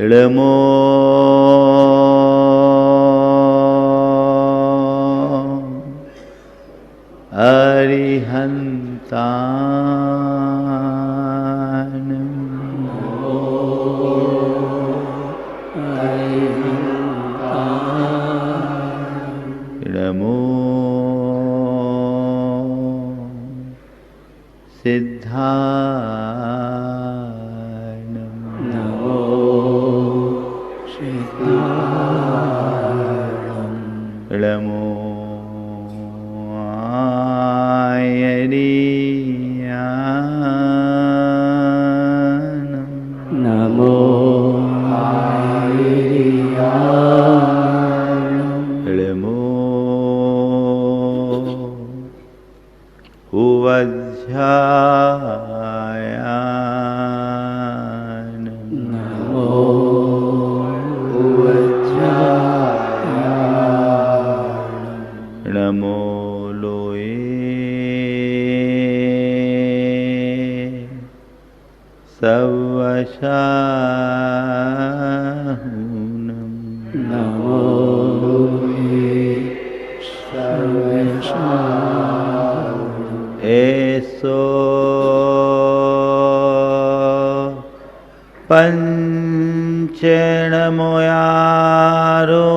इळमो इळमो सिद्धार्णं नमो सिद्धार्णं इळमो आयर्यानं नमो आयर्यानं इळमो उवध्यायानं नमो उवध्यायानं नमो लोये सवशाहुनं नमो लोये सर्वेषां एसो पंचेणमोयारो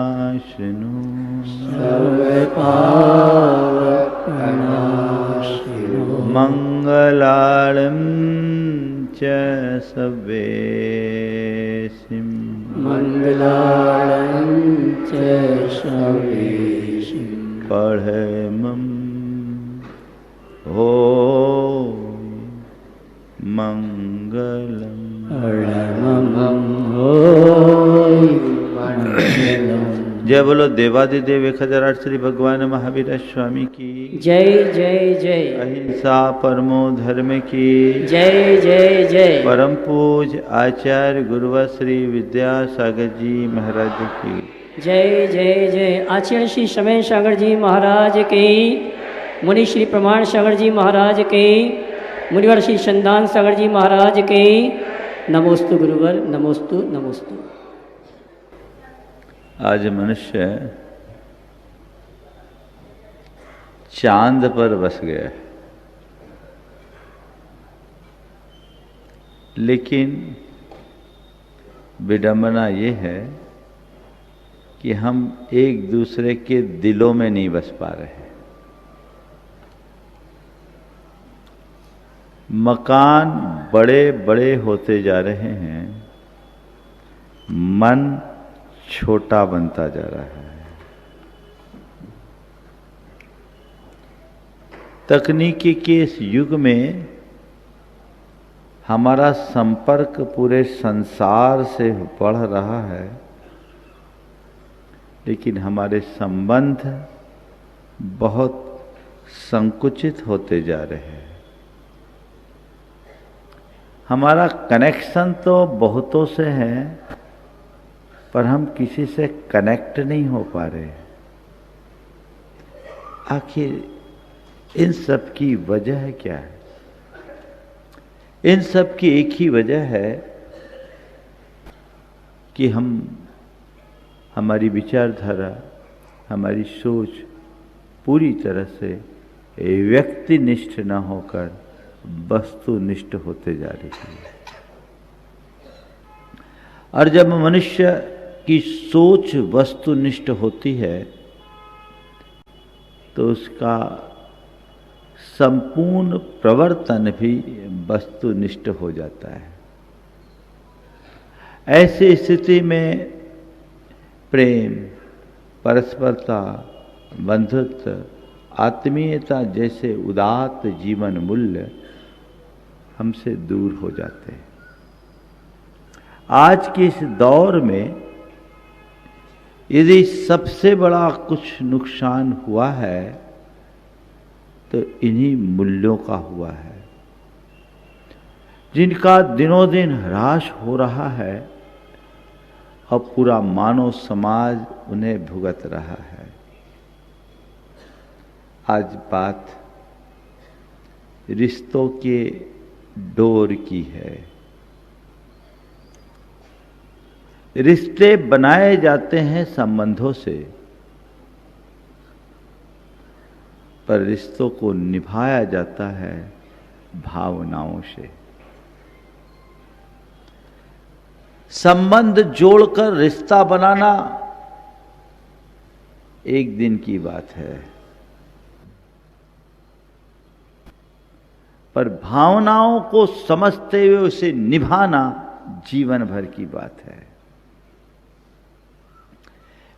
सवपावपणाशिनो मंगलालं च सवेसिं मंगलालं च सर्वेषां पढ़मं हो मंगलम परमं होय मंगलम्। जय बोलो देवादिदेव 1008 श्री भगवान महावीर स्वामी की जय जय जय। अहिंसा परमो धर्म की जय जय जय। परम पूज आचार्य गुरुवर श्री विद्यासागर जी महाराज की जय जय जय। आचार्य श्री समय सागर जी महाराज की, मुनि श्री प्रमाण सागर जी महाराज की, मुनिवर श्री संदान सागर जी महाराज की। नमोस्तु गुरुवर, नमोस्तु नमोस्तु। आज मनुष्य चांद पर बस गया है, लेकिन विडंबना ये है कि हम एक दूसरे के दिलों में नहीं बस पा रहे। मकान बड़े बड़े होते जा रहे हैं, मन छोटा बनता जा रहा है। तकनीकी के इस युग में हमारा संपर्क पूरे संसार से बढ़ रहा है, लेकिन हमारे संबंध बहुत संकुचित होते जा रहे हैं। हमारा कनेक्शन तो बहुतों से है, पर हम किसी से कनेक्ट नहीं हो पा रहे। आखिर इन सब की वजह क्या है? इन सब की एक ही वजह है कि हमारी विचारधारा, हमारी सोच पूरी तरह से व्यक्तिनिष्ठ न होकर वस्तुनिष्ठ होते जा रही है। और जब मनुष्य की सोच वस्तुनिष्ठ होती है तो उसका संपूर्ण प्रवर्तन भी वस्तुनिष्ठ हो जाता है। ऐसी स्थिति में प्रेम, परस्परता, बंधुत्व, आत्मीयता जैसे उदात्त जीवन मूल्य हमसे दूर हो जाते हैं। आज के इस दौर में यदि सबसे बड़ा कुछ नुकसान हुआ है तो इन्हीं मूल्यों का हुआ है, जिनका दिनों दिन ह्रास हो रहा है। और पूरा मानव समाज उन्हें भुगत रहा है। आज बात रिश्तों के डोर की है। रिश्ते बनाए जाते हैं संबंधों से, पर रिश्तों को निभाया जाता है भावनाओं से। संबंध जोड़कर रिश्ता बनाना एक दिन की बात है, पर भावनाओं को समझते हुए उसे निभाना जीवन भर की बात है।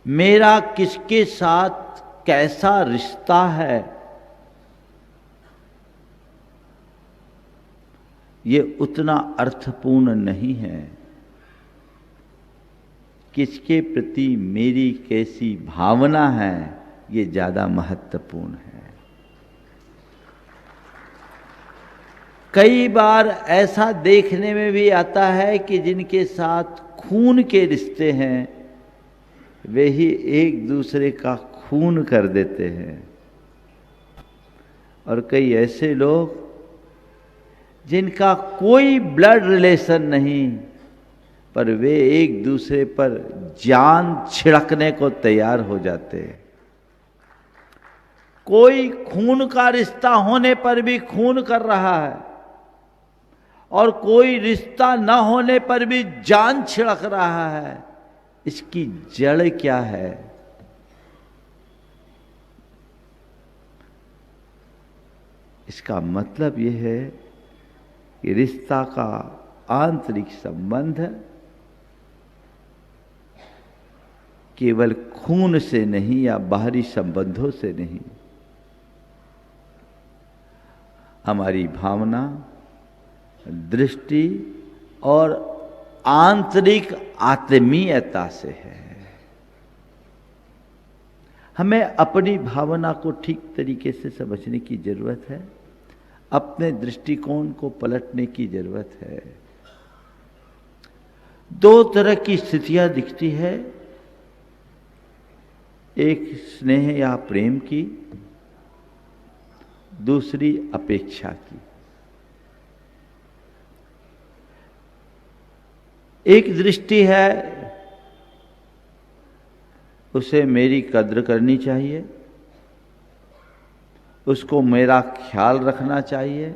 मेरा किसके साथ कैसा रिश्ता है, ये उतना अर्थपूर्ण नहीं है। किसके प्रति मेरी कैसी भावना है, ये ज्यादा महत्वपूर्ण है। कई बार ऐसा देखने में भी आता है कि जिनके साथ खून के रिश्ते हैं वे ही एक दूसरे का खून कर देते हैं, और कई ऐसे लोग जिनका कोई ब्लड रिलेशन नहीं, पर वे एक दूसरे पर जान छिड़कने को तैयार हो जाते हैं। कोई खून का रिश्ता होने पर भी खून कर रहा है, और कोई रिश्ता न होने पर भी जान छिड़क रहा है। इसकी जड़ क्या है? इसका मतलब यह है कि रिश्ता का आंतरिक संबंध केवल खून से नहीं या बाहरी संबंधों से नहीं, हमारी भावना, दृष्टि और आंतरिक आत्मीयता से है। हमें अपनी भावना को ठीक तरीके से समझने की जरूरत है, अपने दृष्टिकोण को पलटने की जरूरत है। दो तरह की स्थितियां दिखती है, एक स्नेह या प्रेम की, दूसरी अपेक्षा की। एक दृष्टि है उसे मेरी कद्र करनी चाहिए, उसको मेरा ख्याल रखना चाहिए,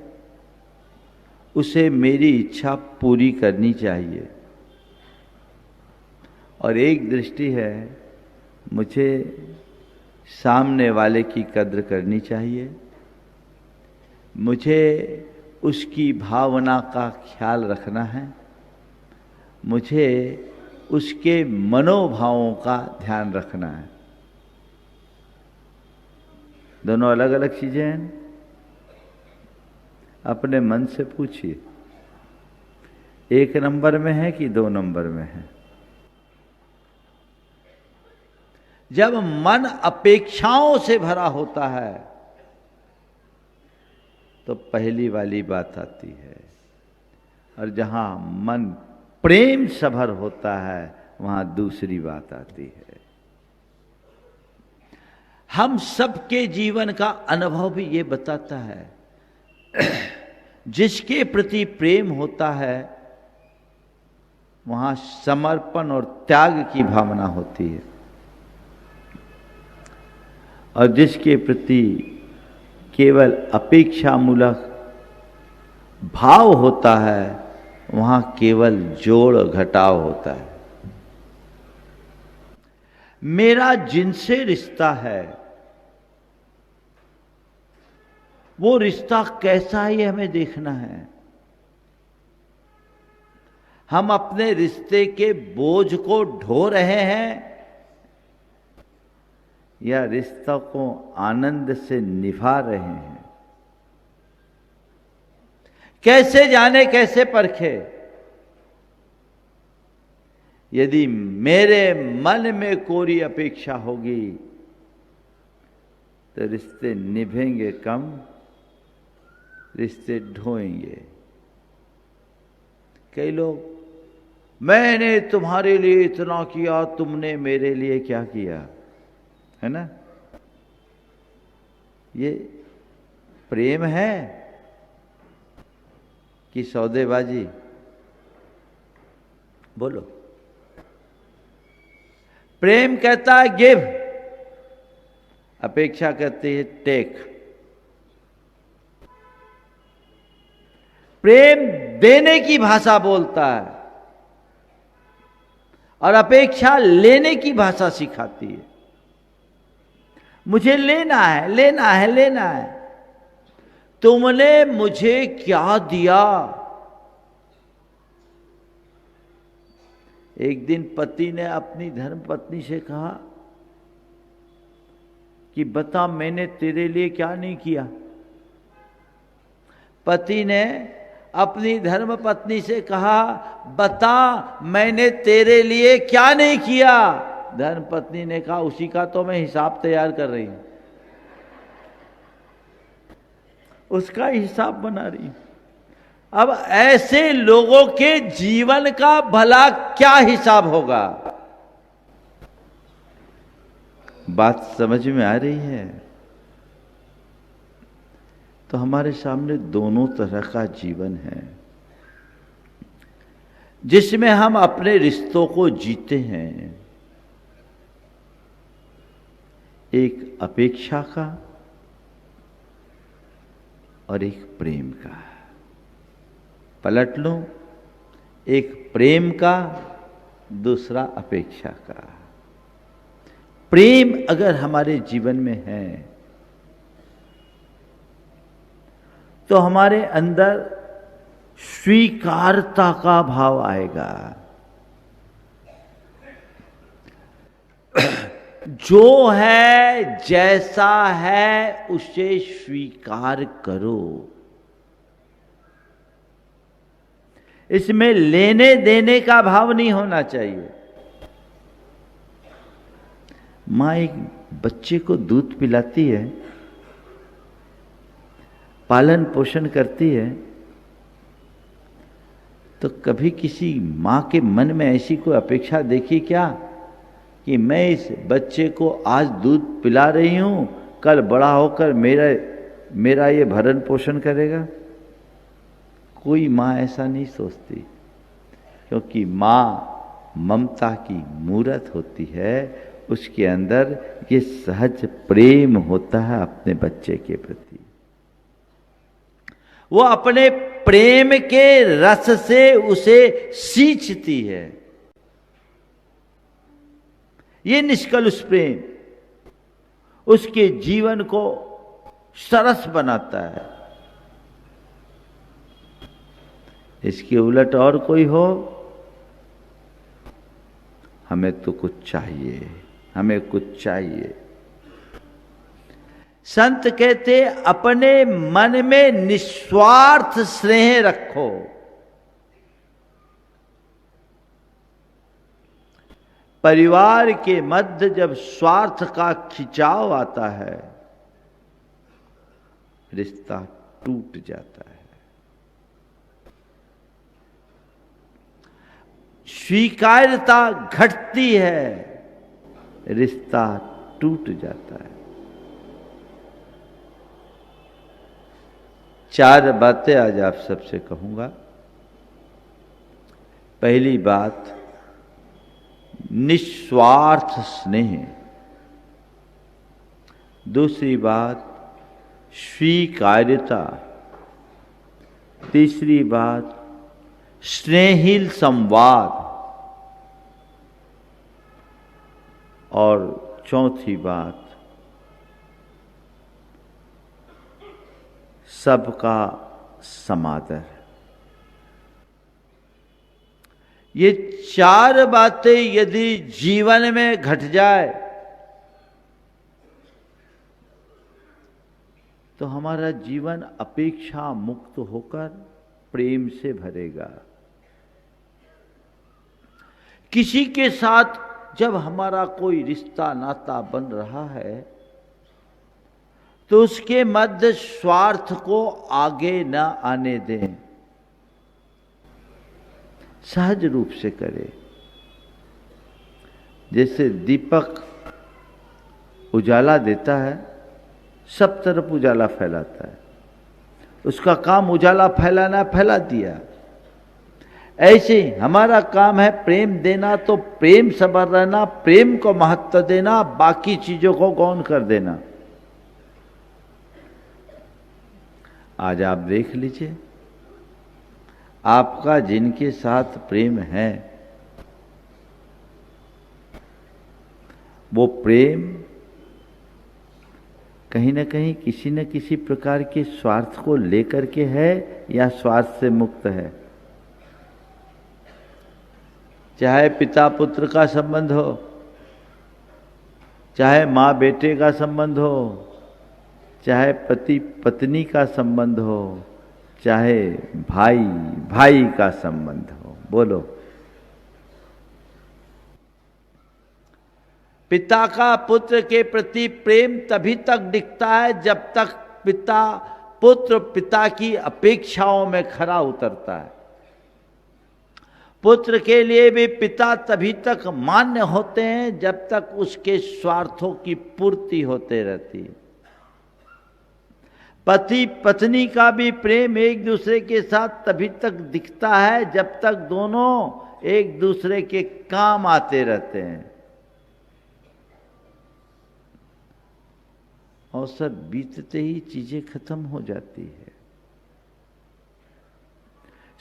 उसे मेरी इच्छा पूरी करनी चाहिए। और एक दृष्टि है मुझे सामने वाले की कद्र करनी चाहिए, मुझे उसकी भावना का ख्याल रखना है, मुझे उसके मनोभावों का ध्यान रखना है। दोनों अलग अलग चीजें हैं। अपने मन से पूछिए, एक नंबर में है कि दो नंबर में है? जब मन अपेक्षाओं से भरा होता है तो पहली वाली बात आती है, और जहां मन प्रेम सभर होता है वहां दूसरी बात आती है। हम सबके जीवन का अनुभव भी ये बताता है, जिसके प्रति प्रेम होता है वहां समर्पण और त्याग की भावना होती है, और जिसके प्रति केवल अपेक्षामूलक भाव होता है वहां केवल जोड़ घटाव होता है। मेरा जिनसे रिश्ता है वो रिश्ता कैसा है ये हमें देखना है। हम अपने रिश्ते के बोझ को ढो रहे हैं या रिश्तों को आनंद से निभा रहे हैं? कैसे जाने, कैसे परखे? यदि मेरे मन में कोरी अपेक्षा होगी तो रिश्ते निभेंगे कम, रिश्ते ढोएंगे। कई लोग मैंने तुम्हारे लिए इतना किया, तुमने मेरे लिए क्या किया, है ना? ये प्रेम है कि सौदेबाजी? बोलो। प्रेम कहता है गिव, अपेक्षा कहती है टेक। प्रेम देने की भाषा बोलता है और अपेक्षा लेने की भाषा सिखाती है। मुझे लेना है, लेना है, लेना है। तुमने मुझे क्या दिया? एक दिन पति ने अपनी धर्मपत्नी से कहा कि बता मैंने तेरे लिए क्या नहीं किया। पति ने अपनी धर्मपत्नी से कहा बता मैंने तेरे लिए क्या नहीं किया। धर्मपत्नी ने कहा उसी का तो मैं हिसाब तैयार कर रही हूं, उसका हिसाब बना रही हूं। अब ऐसे लोगों के जीवन का भला क्या हिसाब होगा? बात समझ में आ रही है? तो हमारे सामने दोनों तरह का जीवन है, जिसमें हम अपने रिश्तों को जीते हैं, एक अपेक्षा का और एक प्रेम का। पलट लो, एक प्रेम का, दूसरा अपेक्षा का। प्रेम अगर हमारे जीवन में है तो हमारे अंदर स्वीकारता का भाव आएगा। जो है जैसा है उसे स्वीकार करो। इसमें लेने देने का भाव नहीं होना चाहिए। मां एक बच्चे को दूध पिलाती है, पालन पोषण करती है, तो कभी किसी मां के मन में ऐसी कोई अपेक्षा देखी क्या कि मैं इस बच्चे को आज दूध पिला रही हूं, कल बड़ा होकर मेरा ये भरण पोषण करेगा? कोई मां ऐसा नहीं सोचती, क्योंकि मां ममता की मूरत होती है। उसके अंदर ये सहज प्रेम होता है अपने बच्चे के प्रति। वो अपने प्रेम के रस से उसे सींचती है। ये निष्कलुष प्रेम उसके जीवन को सरस बनाता है। इसके उलट और कोई हो, हमें तो कुछ चाहिए, हमें कुछ चाहिए। संत कहते अपने मन में निस्वार्थ स्नेह रखो। परिवार के मध्य जब स्वार्थ का खिंचाव आता है, रिश्ता टूट जाता है। स्वीकार्यता घटती है, रिश्ता टूट जाता है। चार बातें आज आप सबसे कहूंगा। पहली बात, निस्वार्थ स्नेह। दूसरी बात, स्वीकार्यता। तीसरी बात, स्नेहिल संवाद। और चौथी बात, सबका समादर। ये चार बातें यदि जीवन में घट जाए तो हमारा जीवन अपेक्षा मुक्त होकर प्रेम से भरेगा। किसी के साथ जब हमारा कोई रिश्ता नाता बन रहा है तो उसके मध्य स्वार्थ को आगे न आने दें। सहज रूप से करे। जैसे दीपक उजाला देता है, सब तरफ उजाला फैलाता है, उसका काम उजाला फैलाना, फैला दिया। ऐसे ही हमारा काम है प्रेम देना, तो प्रेम सबर रहना, प्रेम को महत्व देना, बाकी चीजों को गौण कर देना। आज आप देख लीजिए, आपका जिनके साथ प्रेम है, वो प्रेम कहीं न कहीं किसी न किसी प्रकार के स्वार्थ को लेकर के है या स्वार्थ से मुक्त है। चाहे पिता पुत्र का संबंध हो, चाहे माँ बेटे का संबंध हो, चाहे पति पत्नी का संबंध हो, चाहे भाई भाई का संबंध हो। बोलो, पिता का पुत्र के प्रति प्रेम तभी तक दिखता है जब तक पिता की अपेक्षाओं में खरा उतरता है। पुत्र के लिए भी पिता तभी तक मान्य होते हैं जब तक उसके स्वार्थों की पूर्ति होते रहती है। पति पत्नी का भी प्रेम एक दूसरे के साथ तभी तक दिखता है जब तक दोनों एक दूसरे के काम आते रहते हैं। अवसर बीतते ही चीजें खत्म हो जाती है।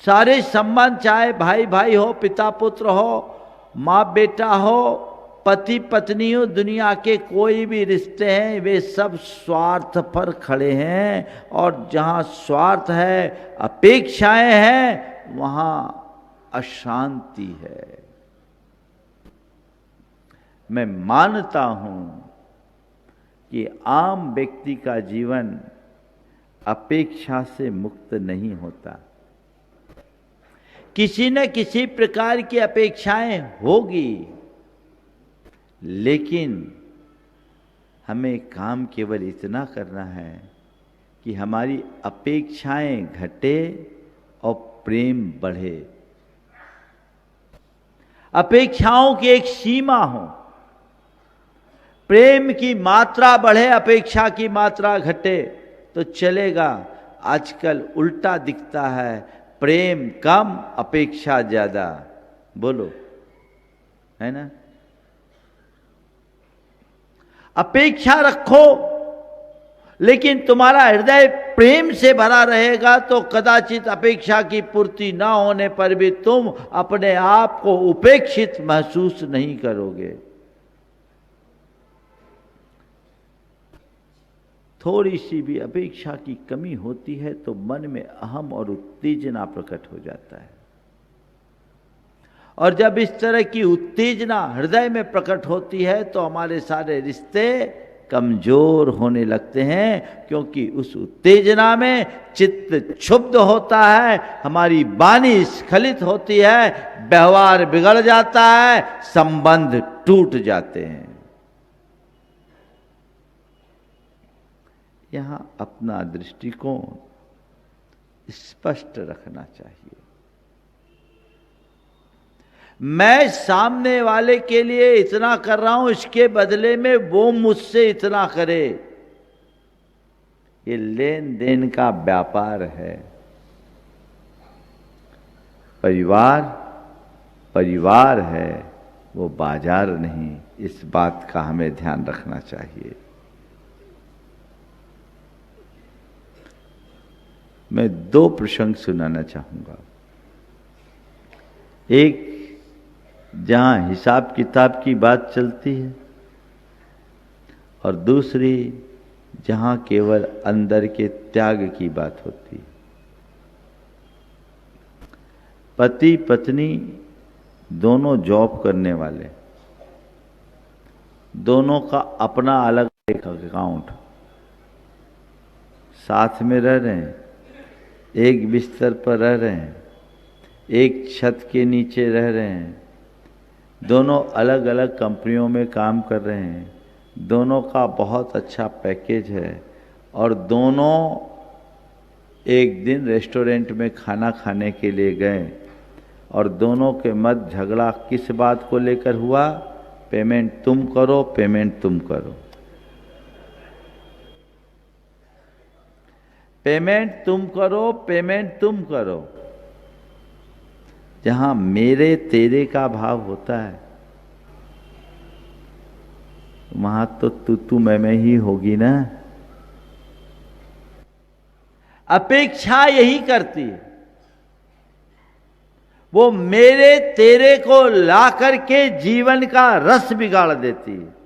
सारे संबंध, चाहे भाई भाई हो, पिता पुत्र हो, माँ बेटा हो, पति पत्नी हो, दुनिया के कोई भी रिश्ते हैं, वे सब स्वार्थ पर खड़े हैं। और जहाँ स्वार्थ है, अपेक्षाएं हैं, वहाँ अशांति है। मैं मानता हूं कि आम व्यक्ति का जीवन अपेक्षा से मुक्त नहीं होता। किसी न किसी प्रकार की अपेक्षाएं होगी, लेकिन हमें काम केवल इतना करना है कि हमारी अपेक्षाएं घटे और प्रेम बढ़े। अपेक्षाओं की एक सीमा हो, प्रेम की मात्रा बढ़े, अपेक्षा की मात्रा घटे तो चलेगा। आजकल उल्टा दिखता है, प्रेम कम अपेक्षा ज्यादा। बोलो, है ना? अपेक्षा रखो, लेकिन तुम्हारा हृदय प्रेम से भरा रहेगा तो कदाचित अपेक्षा की पूर्ति ना होने पर भी तुम अपने आप को उपेक्षित महसूस नहीं करोगे। थोड़ी सी भी अपेक्षा की कमी होती है तो मन में अहम और उत्तेजना प्रकट हो जाता है। और जब इस तरह की उत्तेजना हृदय में प्रकट होती है तो हमारे सारे रिश्ते कमजोर होने लगते हैं, क्योंकि उस उत्तेजना में चित्त क्षुब्ध होता है, हमारी वाणी स्खलित होती है, व्यवहार बिगड़ जाता है, संबंध टूट जाते हैं। यहां अपना दृष्टिकोण स्पष्ट रखना चाहिए। मैं सामने वाले के लिए इतना कर रहा हूं, इसके बदले में वो मुझसे इतना करे। ये लेन देन का व्यापार है। परिवार परिवार है, वो बाजार नहीं। इस बात का हमें ध्यान रखना चाहिए। मैं दो प्रसंग सुनाना चाहूंगा। एक जहां हिसाब किताब की बात चलती है, और दूसरी जहां केवल अंदर के त्याग की बात होती है। पति पत्नी दोनों जॉब करने वाले, दोनों का अपना अलग एक अकाउंट, साथ में रह रहे हैं, एक बिस्तर पर रह रहे हैं, एक छत के नीचे रह रहे हैं, दोनों अलग अलग कंपनियों में काम कर रहे हैं, दोनों का बहुत अच्छा पैकेज है, और दोनों एक दिन रेस्टोरेंट में खाना खाने के लिए गए और दोनों के मध्य झगड़ा किस बात को लेकर हुआ? पेमेंट तुम करो, पेमेंट तुम करो, पेमेंट तुम करो, पेमेंट तुम करो। जहां मेरे तेरे का भाव होता है वहां तो तू मैं ही होगी ना। अपेक्षा यही करती है, वो मेरे तेरे को ला करके जीवन का रस बिगाड़ देती है।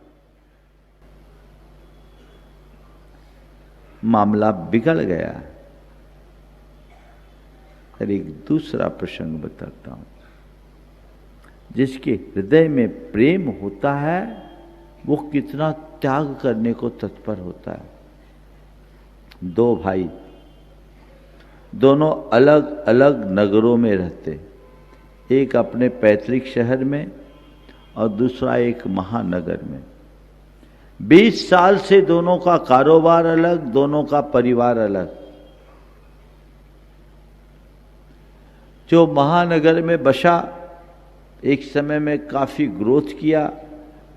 मामला बिगड़ गया। और एक दूसरा प्रसंग बताता हूं। जिसके हृदय में प्रेम होता है वो कितना त्याग करने को तत्पर होता है। दो भाई, दोनों अलग अलग नगरों में रहते, एक अपने पैतृक शहर में और दूसरा एक महानगर में। 20 साल से दोनों का कारोबार अलग, दोनों का परिवार अलग। जो महानगर में बसा एक समय में काफी ग्रोथ किया,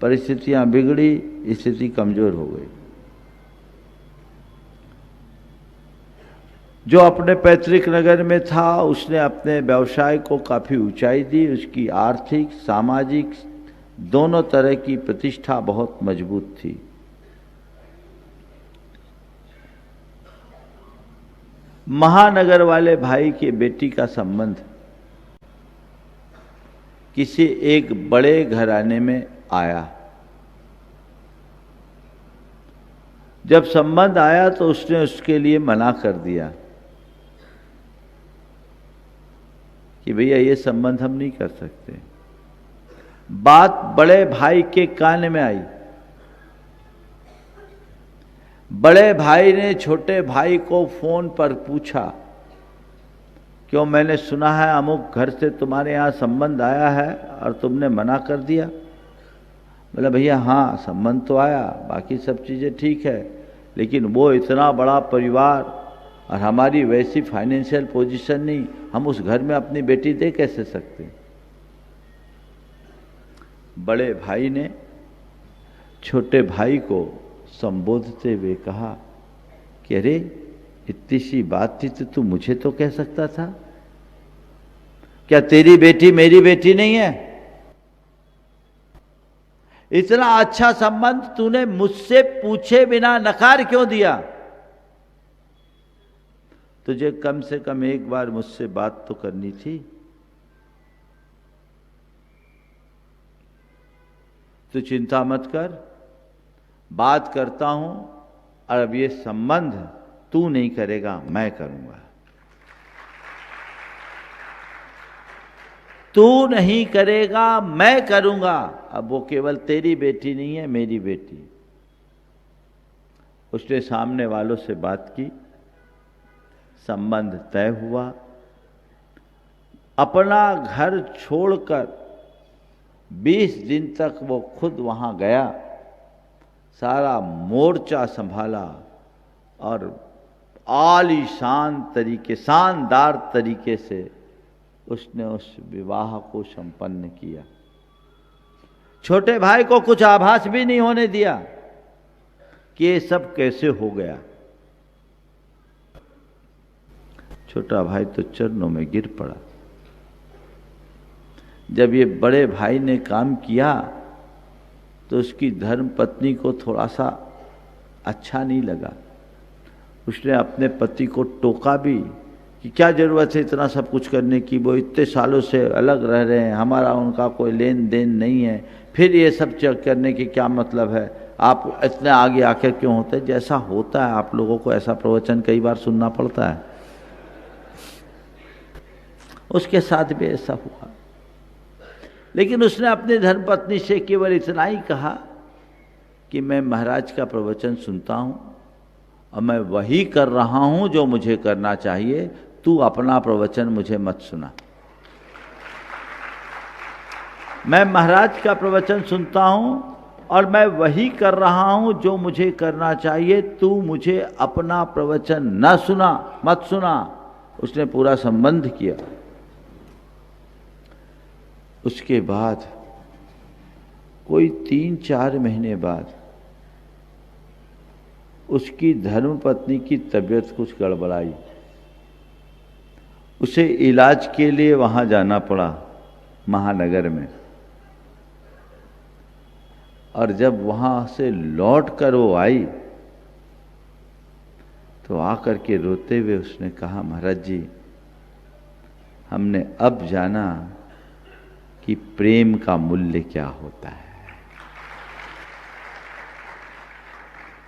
परिस्थितियां बिगड़ी, स्थिति कमजोर हो गई। जो अपने पैतृक नगर में था उसने अपने व्यवसाय को काफी ऊंचाई दी, उसकी आर्थिक सामाजिक दोनों तरह की प्रतिष्ठा बहुत मजबूत थी। महानगर वाले भाई के बेटी का संबंध किसी एक बड़े घराने में आया। जब संबंध आया तो उसने उसके लिए मना कर दिया कि भैया ये संबंध हम नहीं कर सकते। बात बड़े भाई के कान में आई। बड़े भाई ने छोटे भाई को फोन पर पूछा, क्यों, मैंने सुना है अमुक घर से तुम्हारे यहाँ संबंध आया है और तुमने मना कर दिया। बोला भैया हाँ संबंध तो आया, बाकी सब चीज़ें ठीक है, लेकिन वो इतना बड़ा परिवार और हमारी वैसी फाइनेंशियल पोजीशन नहीं, हम उस घर में अपनी बेटी दे कैसे सकते। बड़े भाई ने छोटे भाई को संबोधते हुए कहा कि अरे इतनी सी बात थी तो तू मुझे तो कह सकता था। क्या तेरी बेटी मेरी बेटी नहीं है? इतना अच्छा संबंध तूने मुझसे पूछे बिना नकार क्यों दिया? तुझे कम से कम एक बार मुझसे बात तो करनी थी। तू चिंता मत कर, बात करता हूं, और अब ये संबंध तू नहीं करेगा, मैं करूंगा। तू नहीं करेगा, मैं करूंगा। अब वो केवल तेरी बेटी नहीं है, मेरी बेटी। उसने सामने वालों से बात की, संबंध तय हुआ। अपना घर छोड़कर 20 दिन तक वो खुद वहां गया, सारा मोर्चा संभाला और आलीशान तरीके, शानदार तरीके से उसने उस विवाह को संपन्न किया। छोटे भाई को कुछ आभास भी नहीं होने दिया कि ये सब कैसे हो गया। छोटा भाई तो चरणों में गिर पड़ा। जब ये बड़े भाई ने काम किया तो उसकी धर्म पत्नी को थोड़ा सा अच्छा नहीं लगा। उसने अपने पति को टोका भी कि क्या जरूरत है इतना सब कुछ करने की, वो इतने सालों से अलग रह रहे हैं, हमारा उनका कोई लेन देन नहीं है, फिर ये सब चेक करने की क्या मतलब है, आप इतने आगे आकर क्यों होते हैं। जैसा होता है आप लोगों को ऐसा प्रवचन कई बार सुनना पड़ता है। उसके साथ भी ऐसा हुआ, लेकिन उसने अपनी धर्मपत्नी से केवल इतना ही कहा कि मैं महाराज का प्रवचन सुनता हूं और मैं वही कर रहा हूं जो मुझे करना चाहिए, तू अपना प्रवचन मुझे मत सुना। मैं महाराज का प्रवचन सुनता हूं और मैं वही कर रहा हूं जो मुझे करना चाहिए, तू मुझे अपना प्रवचन न सुना, मत सुना। उसने पूरा संबंध किया। उसके बाद कोई 3-4 महीने बाद उसकी धर्मपत्नी की तबीयत कुछ गड़बड़ाई। उसे इलाज के लिए वहां जाना पड़ा महानगर में। और जब वहां से लौट कर वो आई तो आकर के रोते हुए उसने कहा, महाराज जी, हमने अब जाना कि प्रेम का मूल्य क्या होता है।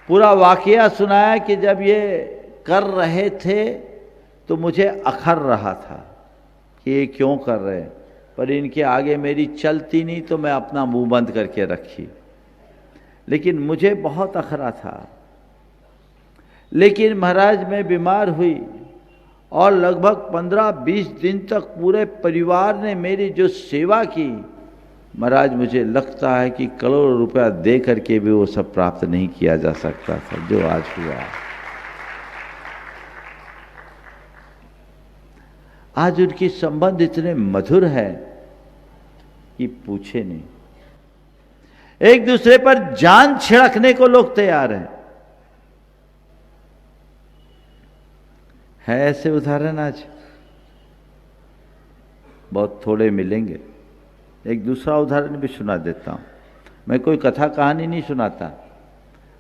पूरा वाकया सुनाया कि जब ये कर रहे थे तो मुझे अखर रहा था कि ये क्यों कर रहे हैं, पर इनके आगे मेरी चलती नहीं तो मैं अपना मुंह बंद करके रखी। लेकिन मुझे बहुत अखरा था। लेकिन महाराज मैं बीमार हुई और लगभग 15-20 दिन तक पूरे परिवार ने मेरी जो सेवा की, महाराज मुझे लगता है कि करोड़ों रुपया दे करके भी वो सब प्राप्त नहीं किया जा सकता था जो आज हुआ। आज उनके संबंध इतने मधुर है कि पूछे नहीं। एक दूसरे पर जान छिड़कने को लोग तैयार हैं। है ऐसे उदाहरण आज बहुत थोड़े मिलेंगे। एक दूसरा उदाहरण भी सुना देता हूं। मैं कोई कथा कहानी नहीं सुनाता,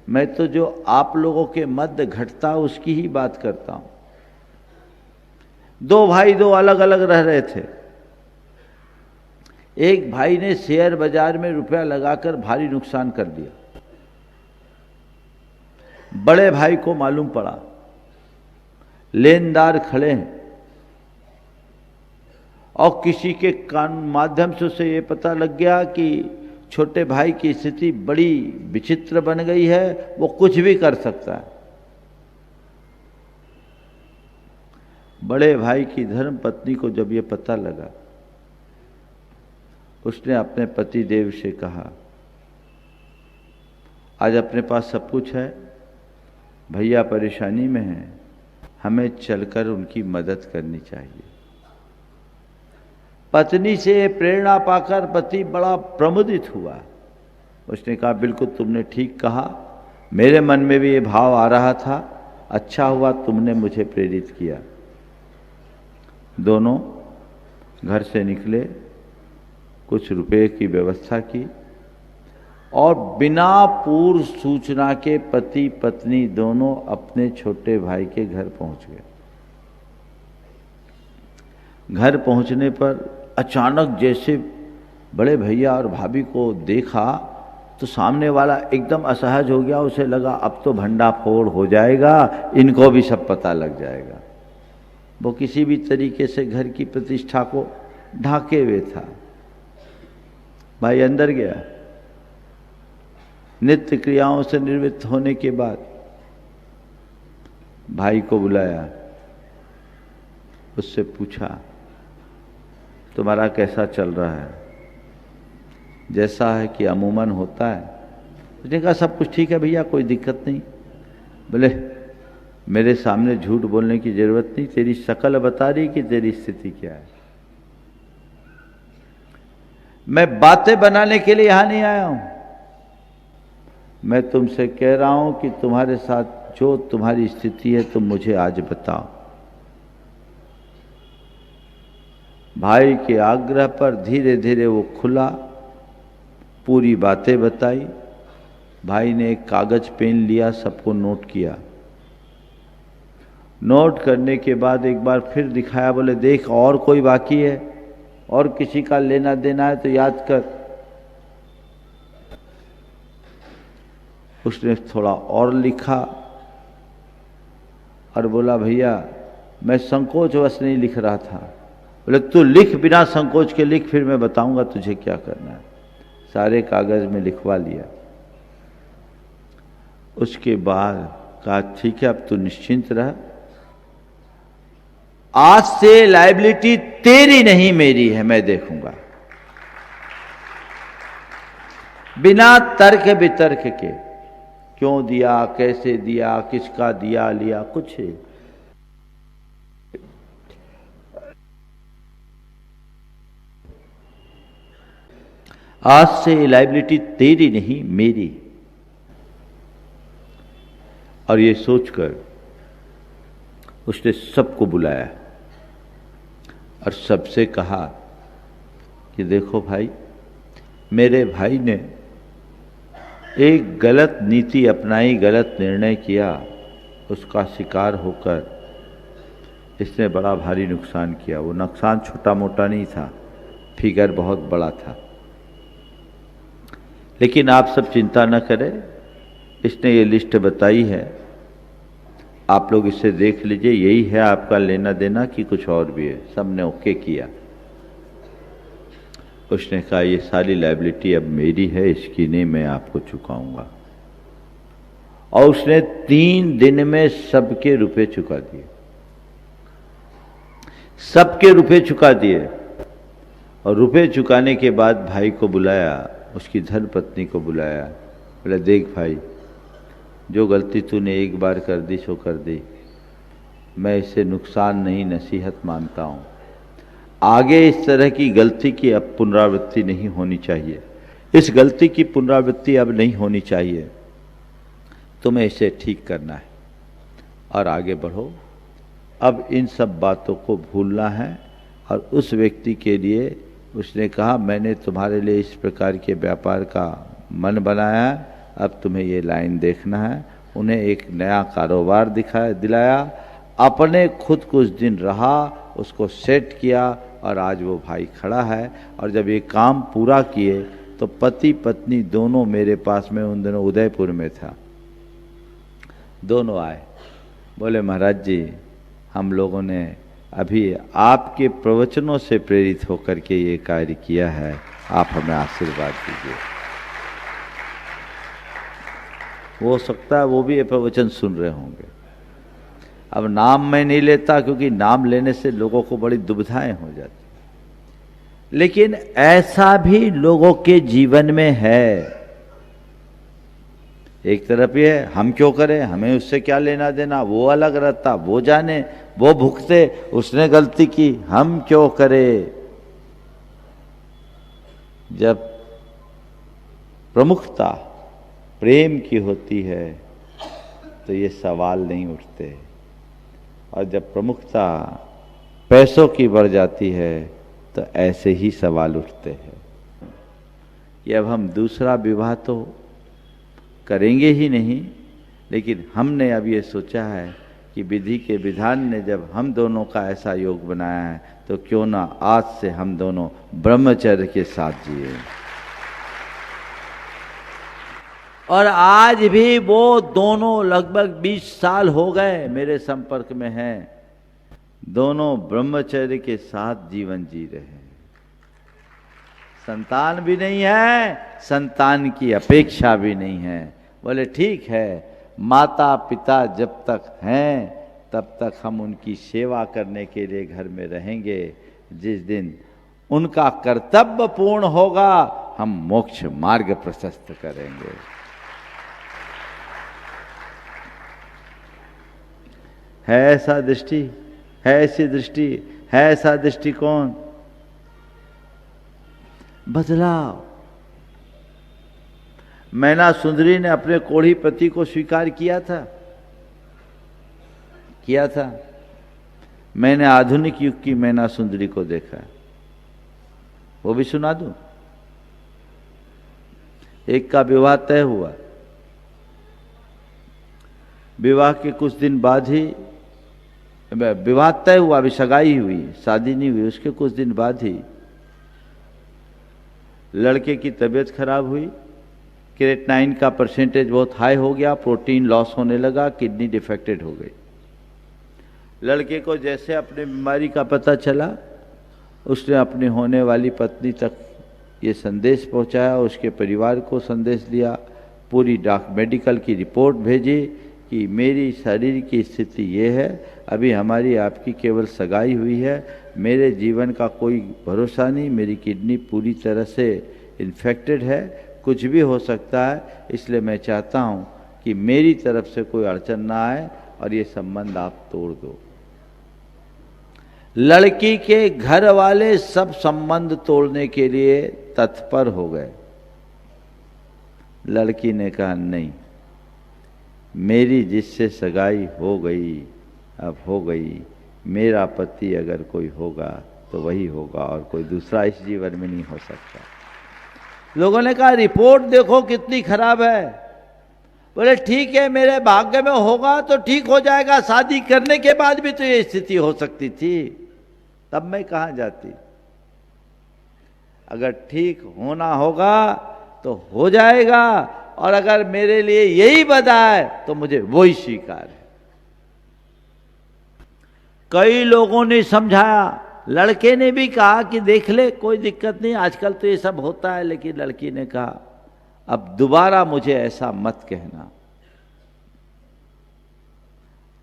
मैं तो जो आप लोगों के मध्य घटता उसकी ही बात करता हूं। 2 भाई 2 अलग अलग रह रहे थे। एक भाई ने शेयर बाजार में रुपया लगाकर भारी नुकसान कर दिया। बड़े भाई को मालूम पड़ा, लेनदार खड़े हैं और किसी के माध्यम से उसे ये पता लग गया कि छोटे भाई की स्थिति बड़ी विचित्र बन गई है, वो कुछ भी कर सकता है। बड़े भाई की धर्म पत्नी को जब ये पता लगा, उसने अपने पति देव से कहा, आज अपने पास सब कुछ है, भैया परेशानी में है, हमें चलकर उनकी मदद करनी चाहिए। पत्नी से प्रेरणा पाकर पति बड़ा प्रमुदित हुआ। उसने कहा, बिल्कुल तुमने ठीक कहा, मेरे मन में भी ये भाव आ रहा था, अच्छा हुआ तुमने मुझे प्रेरित किया। दोनों घर से निकले, कुछ रुपए की व्यवस्था की और बिना पूर्व सूचना के पति पत्नी दोनों अपने छोटे भाई के घर पहुंच गए। घर पहुंचने पर अचानक जैसे बड़े भैया और भाभी को देखा तो सामने वाला एकदम असहज हो गया। उसे लगा अब तो भंडाफोड़ हो जाएगा, इनको भी सब पता लग जाएगा। वो किसी भी तरीके से घर की प्रतिष्ठा को ढाके हुए था। भाई अंदर गया। नित्य क्रियाओं से निवृत्त होने के बाद भाई को बुलाया, उससे पूछा, तुम्हारा कैसा चल रहा है? जैसा है कि अमूमन होता है। उसने कहा, सब कुछ ठीक है भैया, कोई दिक्कत नहीं। बोले, मेरे सामने झूठ बोलने की जरूरत नहीं, तेरी शक्ल बता रही कि तेरी स्थिति क्या है। मैं बातें बनाने के लिए यहां नहीं आया हूं। मैं तुमसे कह रहा हूं कि तुम्हारे साथ जो तुम्हारी स्थिति है तुम मुझे आज बताओ। भाई के आग्रह पर धीरे धीरे वो खुला, पूरी बातें बताई। भाई ने एक कागज पेन लिया, सबको नोट किया। नोट करने के बाद एक बार फिर दिखाया, बोले देख और कोई बाकी है और किसी का लेना देना है तो याद कर। उसने थोड़ा और लिखा और बोला, भैया मैं संकोचवश नहीं लिख रहा था। बोले तू लिख, बिना संकोच के लिख, फिर मैं बताऊंगा तुझे क्या करना है। सारे कागज में लिखवा लिया। उसके बाद कहा, ठीक है अब तू निश्चिंत रह, आज से लायबिलिटी तेरी नहीं मेरी है, मैं देखूंगा। बिना तर्क वितर्क के, क्यों दिया, कैसे दिया, किसका दिया लिया, कुछ है। आज से ये लायबिलिटी तेरी नहीं मेरी। और ये सोचकर उसने सबको बुलाया और सबसे कहा कि देखो भाई, मेरे भाई ने एक गलत नीति अपनाई, गलत निर्णय किया, उसका शिकार होकर इसने बड़ा भारी नुकसान किया। वो नुकसान छोटा मोटा नहीं था, फिगर बहुत बड़ा था। लेकिन आप सब चिंता न करें, इसने ये लिस्ट बताई है, आप लोग इसे देख लीजिए, यही है आपका लेना देना कि कुछ और भी है। सबने ओके किया। उसने कहा ये सारी लायबिलिटी अब मेरी है, इसकी नहीं मैं आपको चुकाऊंगा। और उसने 3 दिन में सबके रुपए चुका दिए, सबके रुपए चुका दिए। और रुपए चुकाने के बाद भाई को बुलाया, उसकी धर्मपत्नी को बुलाया, बोला देख भाई, जो गलती तूने एक बार कर दी सो कर दी, मैं इसे नुकसान नहीं नसीहत मानता हूँ। आगे इस तरह की गलती की अब पुनरावृत्ति नहीं होनी चाहिए, इस गलती की पुनरावृत्ति अब नहीं होनी चाहिए, तुम्हें इसे ठीक करना है और आगे बढ़ो। अब इन सब बातों को भूलना है। और उस व्यक्ति के लिए उसने कहा मैंने तुम्हारे लिए इस प्रकार के व्यापार का मन बनाया है, अब तुम्हें ये लाइन देखना है। उन्हें एक नया कारोबार दिलाया, अपने खुद कुछ दिन रहा, उसको सेट किया और आज वो भाई खड़ा है। और जब ये काम पूरा किए तो पति पत्नी दोनों मेरे पास में, उन दिनों उदयपुर में था, दोनों आए, बोले महाराज जी, हम लोगों ने अभी आपके प्रवचनों से प्रेरित होकर के ये कार्य किया है, आप हमें आशीर्वाद दीजिए। हो सकता है वो भी ये प्रवचन सुन रहे होंगे। अब नाम मैं नहीं लेता क्योंकि नाम लेने से लोगों को बड़ी दुविधाएं हो जाती, लेकिन ऐसा भी लोगों के जीवन में है। एक तरफ ये हम क्यों करें, हमें उससे क्या लेना देना, वो अलग रहता, वो जाने, वो भुगते, उसने गलती की, हम क्यों करें। जब प्रमुखता प्रेम की होती है तो ये सवाल नहीं उठते, और जब प्रमुखता पैसों की बढ़ जाती है तो ऐसे ही सवाल उठते हैं कि अब हम दूसरा विवाह तो करेंगे ही नहीं, लेकिन हमने अब ये सोचा है कि विधि के विधान ने जब हम दोनों का ऐसा योग बनाया है तो क्यों ना आज से हम दोनों ब्रह्मचर्य के साथ जिए। और आज भी वो दोनों लगभग 20 साल हो गए मेरे संपर्क में हैं, दोनों ब्रह्मचर्य के साथ जीवन जी रहे हैं। संतान भी नहीं है, संतान की अपेक्षा भी नहीं है। बोले ठीक है, माता पिता जब तक हैं तब तक हम उनकी सेवा करने के लिए घर में रहेंगे। जिस दिन उनका कर्तव्य पूर्ण होगा हम मोक्ष मार्ग प्रशस्त करेंगे। है ऐसा दृष्टि, है ऐसी दृष्टि, है ऐसा दृष्टिकोण। बदलाव। मैना सुंदरी ने अपने कोढ़ी पति को स्वीकार किया था। मैंने आधुनिक युग की मैना सुंदरी को देखा, वो भी सुना दूं। एक का विवाह तय हुआ, विवाह के कुछ दिन बाद ही, विवाह तय हुआ, अभी सगाई हुई, शादी नहीं हुई, उसके कुछ दिन बाद ही लड़के की तबीयत खराब हुई, क्रेटनाइन का परसेंटेज बहुत हाई हो गया, प्रोटीन लॉस होने लगा, किडनी डिफेक्टेड हो गई। लड़के को जैसे अपने बीमारी का पता चला, उसने अपनी होने वाली पत्नी तक ये संदेश पहुंचाया, उसके परिवार को संदेश दिया, पूरी मेडिकल की रिपोर्ट भेजी कि मेरी शरीर की स्थिति ये है, अभी हमारी आपकी केवल सगाई हुई है, मेरे जीवन का कोई भरोसा नहीं, मेरी किडनी पूरी तरह से इन्फेक्टेड है, कुछ भी हो सकता है, इसलिए मैं चाहता हूँ कि मेरी तरफ से कोई अड़चन ना आए और ये संबंध आप तोड़ दो। लड़की के घर वाले सब संबंध तोड़ने के लिए तत्पर हो गए। लड़की ने कहा नहीं, मेरी जिससे सगाई हो गई अब हो गई, मेरा पति अगर कोई होगा तो वही होगा और कोई दूसरा इस जीवन में नहीं हो सकता। लोगों ने कहा रिपोर्ट देखो कितनी खराब है। बोले ठीक है, मेरे भाग्य में होगा तो ठीक हो जाएगा, शादी करने के बाद भी तो ये स्थिति हो सकती थी, तब मैं कहाँ जाती। अगर ठीक होना होगा तो हो जाएगा, और अगर मेरे लिए यही बदा है तो मुझे वही स्वीकार है। कई लोगों ने समझाया, लड़के ने भी कहा कि देख ले कोई दिक्कत नहीं, आजकल तो ये सब होता है, लेकिन लड़की ने कहा अब दोबारा मुझे ऐसा मत कहना।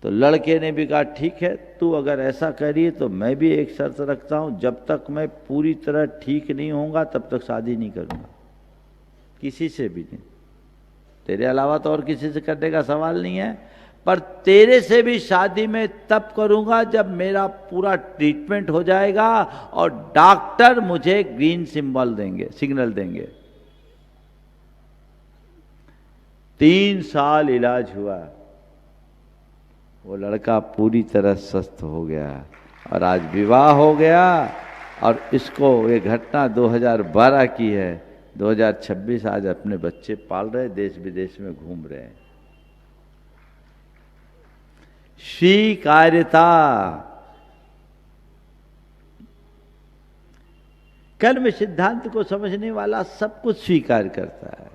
तो लड़के ने भी कहा ठीक है, तू अगर ऐसा करिए तो मैं भी एक शर्त रखता हूं, जब तक मैं पूरी तरह ठीक नहीं होऊंगा तब तक शादी नहीं करूंगा, किसी से भी नहीं। तेरे अलावा तो और किसी से करने का सवाल नहीं है, पर तेरे से भी शादी में तब करूंगा जब मेरा पूरा ट्रीटमेंट हो जाएगा और डॉक्टर मुझे ग्रीन सिग्नल देंगे। 3 साल इलाज हुआ, वो लड़का पूरी तरह स्वस्थ हो गया और आज विवाह हो गया। और इसको ये घटना 2012 की है, 2026 आज अपने बच्चे पाल रहे, देश विदेश में घूम रहे हैं। स्वीकार्यता, कर्म सिद्धांत को समझने वाला सब कुछ स्वीकार करता है।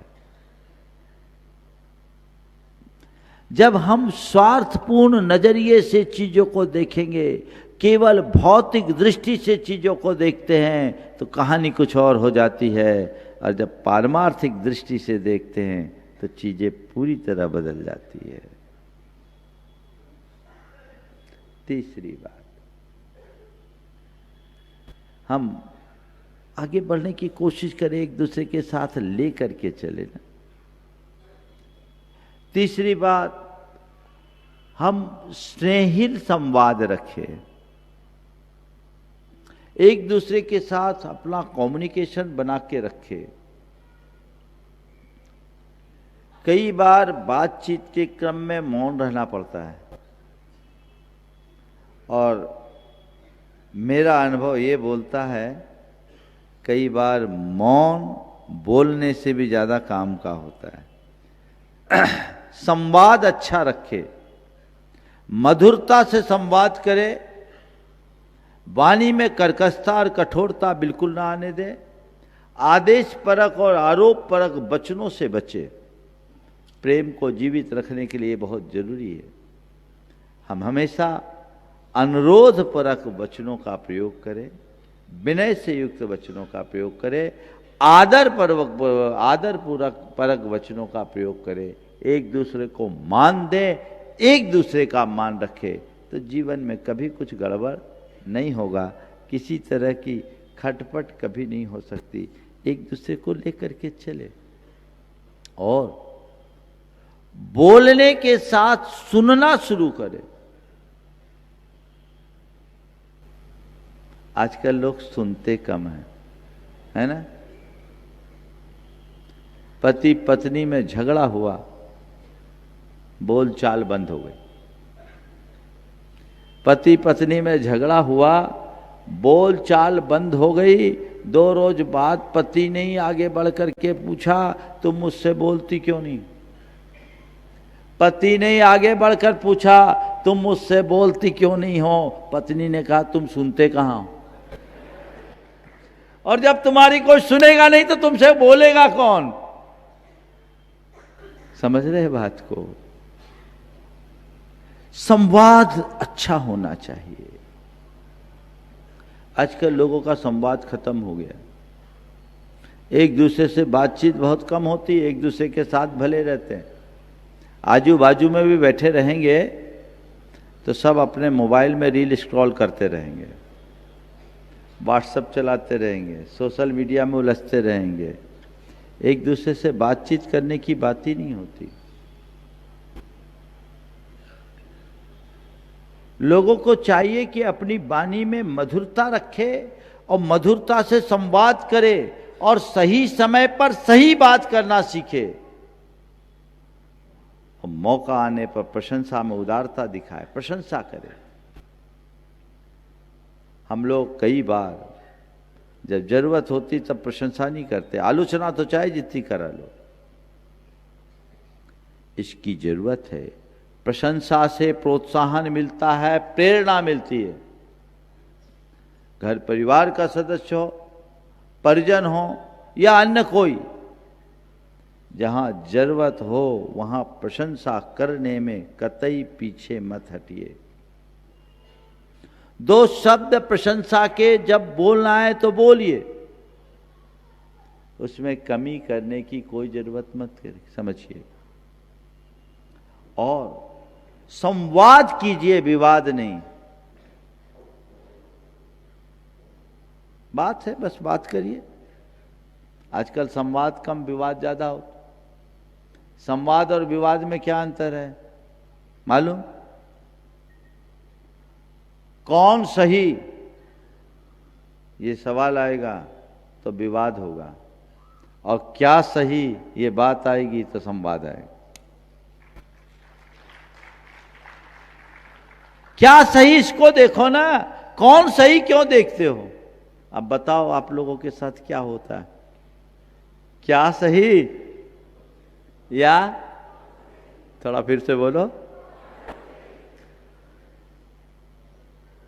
जब हम स्वार्थपूर्ण नजरिए से चीजों को देखेंगे, केवल भौतिक दृष्टि से चीजों को देखते हैं तो कहानी कुछ और हो जाती है, और जब पारमार्थिक दृष्टि से देखते हैं तो चीजें पूरी तरह बदल जाती है। तीसरी बात, हम आगे बढ़ने की कोशिश करें, एक दूसरे के साथ ले करके चले ना। तीसरी बात, हम स्नेहिल संवाद रखें, एक दूसरे के साथ अपना कम्युनिकेशन बना के रखें। कई बार बातचीत के क्रम में मौन रहना पड़ता है, और मेरा अनुभव ये बोलता है कई बार मौन बोलने से भी ज्यादा काम का होता है। संवाद अच्छा रखे, मधुरता से संवाद करे, वाणी में कर्कशता और कठोरता बिल्कुल ना आने दे, आदेश परक और आरोप परक वचनों से बचे। प्रेम को जीवित रखने के लिए बहुत जरूरी है हम हमेशा अनुरोध परक वचनों का प्रयोग करें, विनय से युक्त वचनों का प्रयोग करें, आदर पूर्वक परक वचनों का प्रयोग करें, एक दूसरे को मान दें, एक दूसरे का मान रखें, तो जीवन में कभी कुछ गड़बड़ नहीं होगा, किसी तरह की खटपट कभी नहीं हो सकती। एक दूसरे को लेकर के चले, और बोलने के साथ सुनना शुरू करें। आजकल लोग सुनते कम हैं, है ना। पति पत्नी में झगड़ा हुआ, बोलचाल बंद हो गई। पति पत्नी में झगड़ा हुआ, बोलचाल बंद हो गई। 2 रोज बाद पति ने ही आगे बढ़ करके पूछा तुम मुझसे बोलती क्यों नहीं। पति ने आगे बढ़कर पूछा तुम मुझसे बोलती क्यों नहीं हो। पत्नी ने कहा तुम सुनते कहाँ हो, और जब तुम्हारी कोई सुनेगा नहीं तो तुमसे बोलेगा कौन। समझ रहे बात को। संवाद अच्छा होना चाहिए। आजकल लोगों का संवाद खत्म हो गया, एक दूसरे से बातचीत बहुत कम होती है, एक दूसरे के साथ भले रहते हैं। आजू बाजू में भी बैठे रहेंगे तो सब अपने मोबाइल में रील स्क्रॉल करते रहेंगे, व्हाट्सएप चलाते रहेंगे, सोशल मीडिया में उलझते रहेंगे, एक दूसरे से बातचीत करने की बात ही नहीं होती। लोगों को चाहिए कि अपनी वाणी में मधुरता रखे और मधुरता से संवाद करे और सही समय पर सही बात करना सीखे और मौका आने पर प्रशंसा में उदारता दिखाए, प्रशंसा करे। हम लोग कई बार जब जरूरत होती तब प्रशंसा नहीं करते, आलोचना तो चाहे जितनी करा लो। इसकी जरूरत है। प्रशंसा से प्रोत्साहन मिलता है, प्रेरणा मिलती है। घर परिवार का सदस्य हो, परिजन हो या अन्य कोई, जहां जरूरत हो वहां प्रशंसा करने में कतई पीछे मत हटिए। दो शब्द प्रशंसा के जब बोलना है तो बोलिए, उसमें कमी करने की कोई जरूरत मत समझिए। और संवाद कीजिए, विवाद नहीं। बात है, बस बात करिए। आजकल संवाद कम, विवाद ज्यादा हो। संवाद और विवाद में क्या अंतर है मालूम? कौन सही ये सवाल आएगा तो विवाद होगा, और क्या सही ये बात आएगी तो संवाद आएगा। क्या सही इसको देखो ना, कौन सही क्यों देखते हो? अब बताओ आप लोगों के साथ क्या होता है? क्या सही, या थोड़ा फिर से बोलो,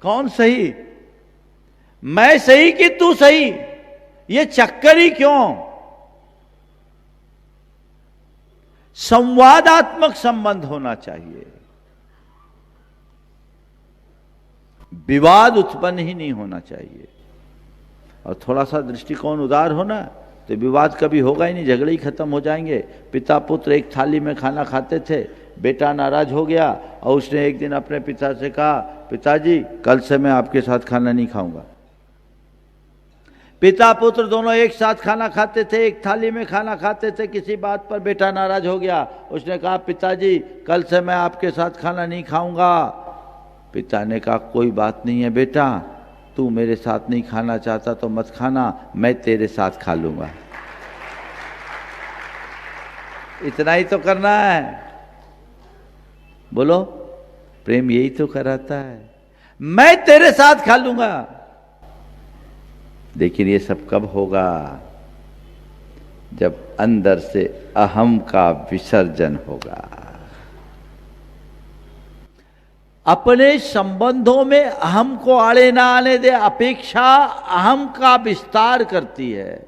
कौन सही? मैं सही कि तू सही? ये चक्कर ही क्यों? संवादात्मक संबंध होना चाहिए, विवाद उत्पन्न ही नहीं होना चाहिए। और थोड़ा सा दृष्टिकोण उदार होना तो विवाद कभी होगा ही नहीं, झगड़े ही खत्म हो जाएंगे। पिता पुत्र एक थाली में खाना खाते थे, बेटा नाराज हो गया और उसने एक दिन अपने पिता से कहा, पिताजी कल से मैं आपके साथ खाना नहीं खाऊंगा। पिता पुत्र दोनों एक साथ खाना खाते थे, एक थाली में खाना खाते थे, किसी बात पर बेटा नाराज हो गया, उसने कहा पिताजी कल से मैं आपके साथ खाना नहीं खाऊंगा। पिता ने कहा कोई बात नहीं है बेटा, तू मेरे साथ नहीं खाना चाहता तो मत खाना, मैं तेरे साथ खा लूंगा। इतना ही तो करना है। बोलो, प्रेम यही तो कराता है, मैं तेरे साथ खा लूंगा। लेकिन ये सब कब होगा? जब अंदर से अहम का विसर्जन होगा। अपने संबंधों में अहम को आड़े ना आने दे। अपेक्षा अहम का विस्तार करती है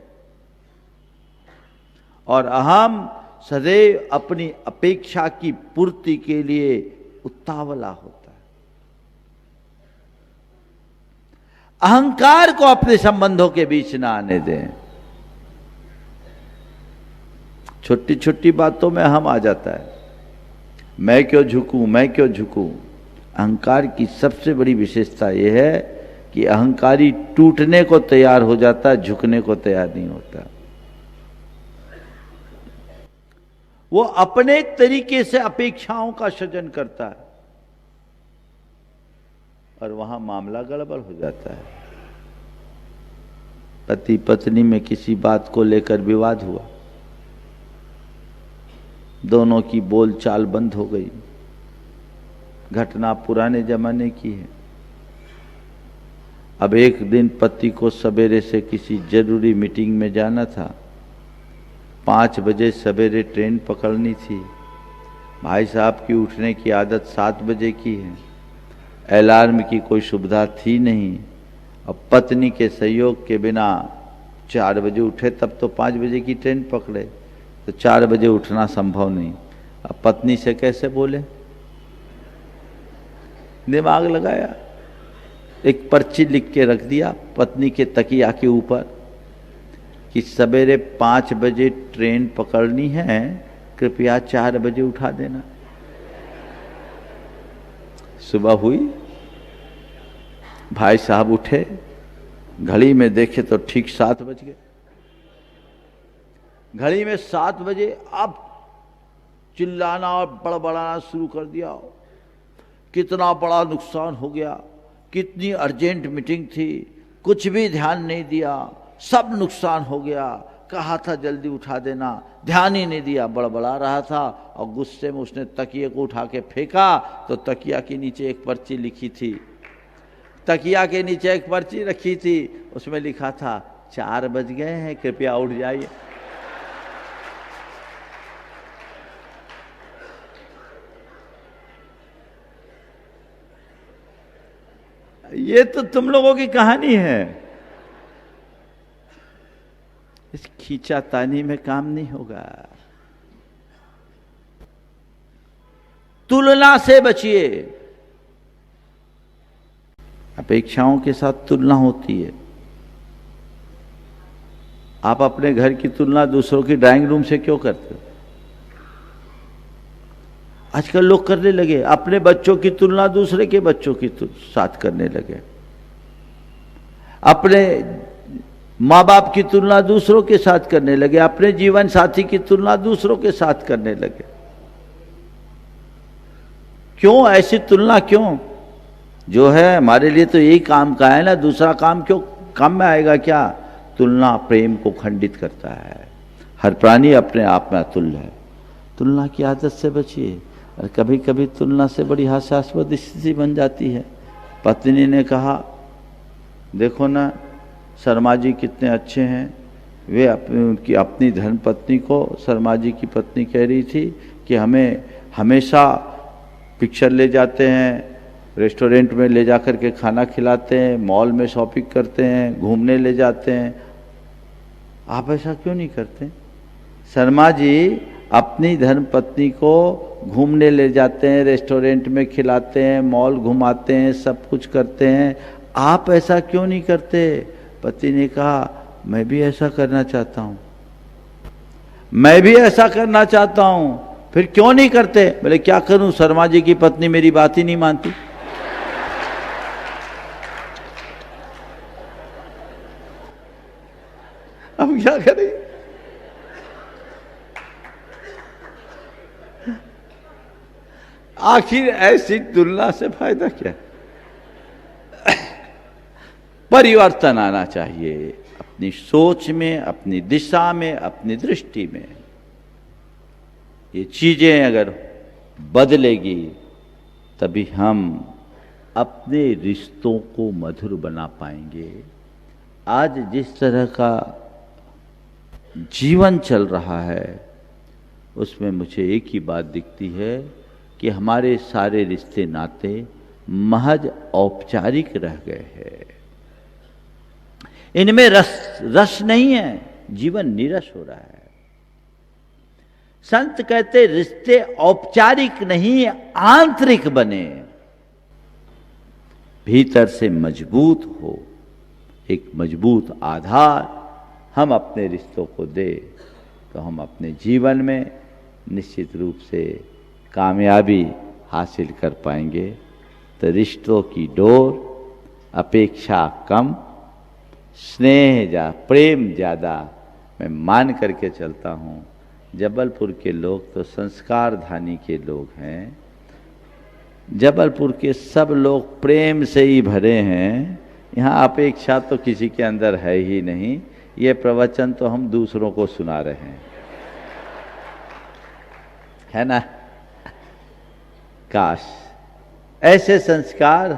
और अहम सदैव अपनी अपेक्षा की पूर्ति के लिए उतावला होता है। अहंकार को अपने संबंधों के बीच ना आने दें। छोटी छोटी बातों में अहम आ जाता है, मैं क्यों झुकूं, मैं क्यों झुकूं। अहंकार की सबसे बड़ी विशेषता यह है कि अहंकारी टूटने को तैयार हो जाता है, झुकने को तैयार नहीं होता। वो अपने तरीके से अपेक्षाओं का सृजन करता है और वहां मामला गड़बड़ हो जाता है। पति पत्नी में किसी बात को लेकर विवाद हुआ, दोनों की बोलचाल बंद हो गई। घटना पुराने जमाने की है। अब एक दिन पति को सवेरे से किसी जरूरी मीटिंग में जाना था, 5 बजे सवेरे ट्रेन पकड़नी थी। भाई साहब की उठने की आदत 7 बजे की है, अलार्म की कोई सुविधा थी नहीं। अब पत्नी के सहयोग के बिना 4 बजे उठे तब तो 5 बजे की ट्रेन पकड़े, तो 4 बजे उठना संभव नहीं। अब पत्नी से कैसे बोले? दिमाग लगाया, एक पर्ची लिख के रख दिया पत्नी के तकिया के ऊपर कि सवेरे 5 बजे ट्रेन पकड़नी है, कृपया 4 बजे उठा देना। सुबह हुई, भाई साहब उठे, घड़ी में देखे तो ठीक 7 बज गए। घड़ी में 7 बजे अब चिल्लाना और बड़बड़ाना शुरू कर दिया। कितना बड़ा नुकसान हो गया, कितनी अर्जेंट मीटिंग थी, कुछ भी ध्यान नहीं दिया, सब नुकसान हो गया। कहा था जल्दी उठा देना, ध्यान ही नहीं दिया, बड़बड़ा रहा था और गुस्से में उसने तकिए को उठा के फेंका तो तकिया के नीचे एक पर्ची लिखी थी, तकिया के नीचे एक पर्ची रखी थी, उसमें लिखा था 4 बज गए हैं, कृपया उठ जाइए। ये तो तुम लोगों की कहानी है, इस खींचातानी में काम नहीं होगा। तुलना से बचिए। अपेक्षाओं के साथ तुलना होती है। आप अपने घर की तुलना दूसरों की ड्राइंग रूम से क्यों करते हो? आजकल लोग करने लगे, अपने बच्चों की तुलना दूसरे के बच्चों के साथ करने लगे, अपने माँ बाप की तुलना दूसरों के साथ करने लगे, अपने जीवन साथी की तुलना दूसरों के साथ करने लगे। क्यों ऐसी तुलना क्यों? जो है हमारे लिए तो यही काम का है ना, दूसरा काम क्यों काम में आएगा क्या? तुलना प्रेम को खंडित करता है। हर प्राणी अपने आप में अतुल्य है। तुलना की आदत से बचिए। और कभी कभी तुलना से बड़ी हास्यास्पद स्थिति बन जाती है। पत्नी ने कहा, देखो ना शर्मा जी कितने अच्छे हैं। वे उनकी अपनी धर्मपत्नी को शर्मा जी की पत्नी कह रही थी कि हमें हमेशा पिक्चर ले जाते हैं, रेस्टोरेंट में ले जाकर के खाना खिलाते हैं, मॉल में शॉपिंग करते हैं, घूमने ले जाते हैं। आप ऐसा क्यों नहीं करते? शर्मा जी अपनी धर्मपत्नी को घूमने ले जाते हैं, रेस्टोरेंट में खिलाते हैं, मॉल घुमाते हैं, सब कुछ करते हैं। आप ऐसा क्यों नहीं करते? पति ने कहा, मैं भी ऐसा करना चाहता हूं, मैं भी ऐसा करना चाहता हूं। फिर क्यों नहीं करते? बोले क्या करूं, शर्मा जी की पत्नी मेरी बात ही नहीं मानती। अब क्या करें? आखिर ऐसी तुलना से फायदा क्या? परिवर्तन आना चाहिए अपनी सोच में, अपनी दिशा में, अपनी दृष्टि में। ये चीजें अगर बदलेगी तभी हम अपने रिश्तों को मधुर बना पाएंगे। आज जिस तरह का जीवन चल रहा है उसमें मुझे एक ही बात दिखती है कि हमारे सारे रिश्ते नाते महज औपचारिक रह गए हैं। इनमें रस नहीं है, जीवन नीरस हो रहा है। संत कहते रिश्ते औपचारिक नहीं आंतरिक बने, भीतर से मजबूत हो, एक मजबूत आधार हम अपने रिश्तों को दे तो हम अपने जीवन में निश्चित रूप से कामयाबी हासिल कर पाएंगे। तो रिश्तों की डोर अपेक्षा कम, स्नेह प्रेम ज़्यादा मैं मान करके चलता हूँ। जबलपुर के लोग तो संस्कार धानी के लोग हैं। जबलपुर के सब लोग प्रेम से ही भरे हैं। यहाँ अपेक्षा तो किसी के अंदर है ही नहीं। ये प्रवचन तो हम दूसरों को सुना रहे हैं, है ना? काश ऐसे संस्कार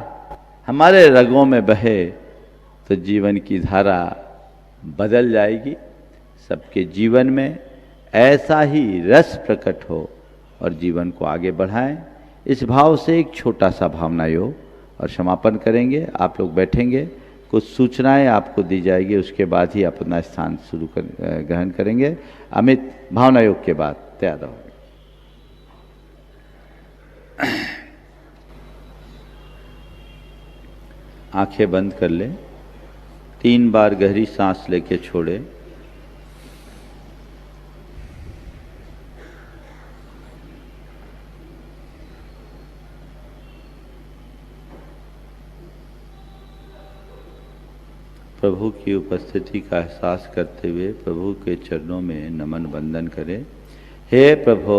हमारे रगों में बहे तो जीवन की धारा बदल जाएगी। सबके जीवन में ऐसा ही रस प्रकट हो और जीवन को आगे बढ़ाएं। इस भाव से एक छोटा सा भावना योग और समापन करेंगे। आप लोग बैठेंगे, कुछ सूचनाएं आपको दी जाएगी, उसके बाद ही अपना स्थान ग्रहण करेंगे। अमित भावना योग के बाद तैयार रहो। आंखें बंद कर ले, 3 बार गहरी सांस लेके छोड़े। प्रभु की उपस्थिति का एहसास करते हुए प्रभु के चरणों में नमन वंदन करें। हे प्रभु,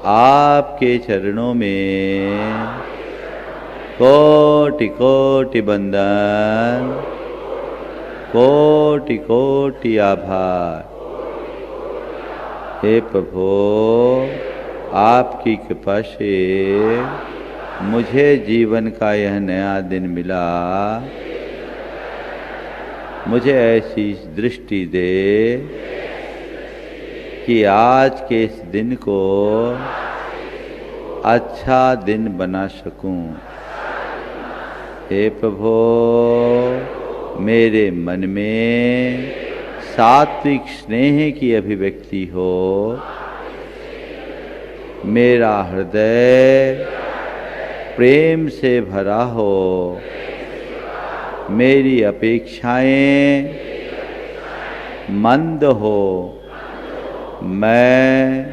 आपके चरणों में कोटि कोटि बंदन, कोटि कोटि आभार। हे प्रभु, आपकी कृपा से मुझे जीवन का यह नया दिन मिला। मुझे ऐसी दृष्टि दे कि आज के इस दिन को अच्छा दिन बना सकूं। हे प्रभु, मेरे मन में सात्विक स्नेह की अभिव्यक्ति हो, मेरा हृदय प्रेम से भरा हो, मेरी अपेक्षाएं मंद हो, मैं